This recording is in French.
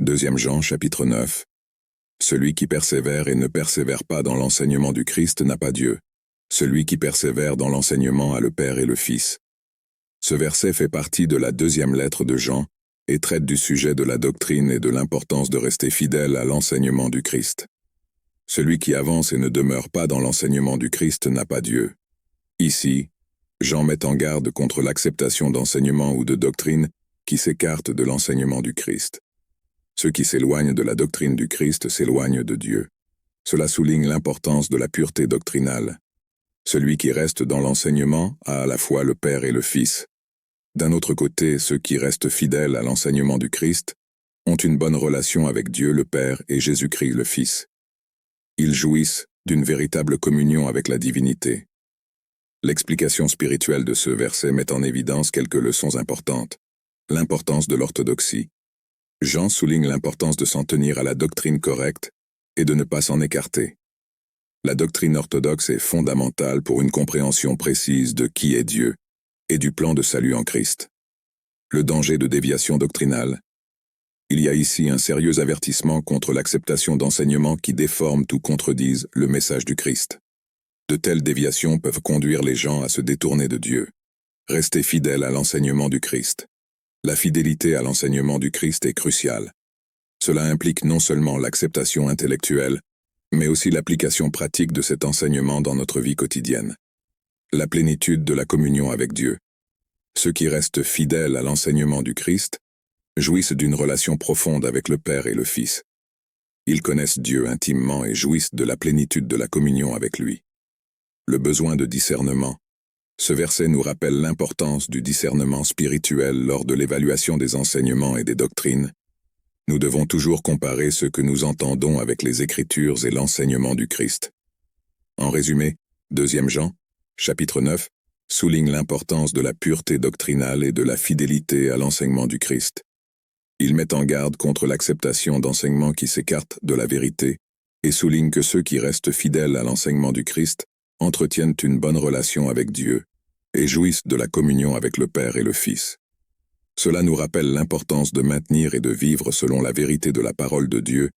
2 Jean chapitre 9. Celui qui persévère et ne persévère pas dans l'enseignement du Christ n'a pas Dieu. Celui qui persévère dans l'enseignement a le Père et le Fils. Ce verset fait partie de la 2e lettre de Jean et traite du sujet de la doctrine et de l'importance de rester fidèle à l'enseignement du Christ. Celui qui avance et ne demeure pas dans l'enseignement du Christ n'a pas Dieu. Ici, Jean met en garde contre l'acceptation d'enseignements ou de doctrines qui s'écartent de l'enseignement du Christ. Ceux qui s'éloignent de la doctrine du Christ s'éloignent de Dieu. Cela souligne l'importance de la pureté doctrinale. Celui qui reste dans l'enseignement a à la fois le Père et le Fils. D'un autre côté, ceux qui restent fidèles à l'enseignement du Christ ont une bonne relation avec Dieu le Père et Jésus-Christ le Fils. Ils jouissent d'une véritable communion avec la divinité. L'explication spirituelle de ce verset met en évidence quelques leçons importantes. L'importance de l'orthodoxie. Jean souligne l'importance de s'en tenir à la doctrine correcte et de ne pas s'en écarter. La doctrine orthodoxe est fondamentale pour une compréhension précise de qui est Dieu et du plan de salut en Christ. Le danger de déviation doctrinale. Il y a ici un sérieux avertissement contre l'acceptation d'enseignements qui déforment ou contredisent le message du Christ. De telles déviations peuvent conduire les gens à se détourner de Dieu. Restez fidèles à l'enseignement du Christ. La fidélité à l'enseignement du Christ est cruciale. Cela implique non seulement l'acceptation intellectuelle, mais aussi l'application pratique de cet enseignement dans notre vie quotidienne. La plénitude de la communion avec Dieu. Ceux qui restent fidèles à l'enseignement du Christ jouissent d'une relation profonde avec le Père et le Fils. Ils connaissent Dieu intimement et jouissent de la plénitude de la communion avec lui. Le besoin de discernement. Ce verset nous rappelle l'importance du discernement spirituel lors de l'évaluation des enseignements et des doctrines. Nous devons toujours comparer ce que nous entendons avec les Écritures et l'enseignement du Christ. En résumé, 2 Jean, chapitre 9, souligne l'importance de la pureté doctrinale et de la fidélité à l'enseignement du Christ. Il met en garde contre l'acceptation d'enseignements qui s'écartent de la vérité et souligne que ceux qui restent fidèles à l'enseignement du Christ entretiennent une bonne relation avec Dieu et jouissent de la communion avec le Père et le Fils. Cela nous rappelle l'importance de maintenir et de vivre selon la vérité de la parole de Dieu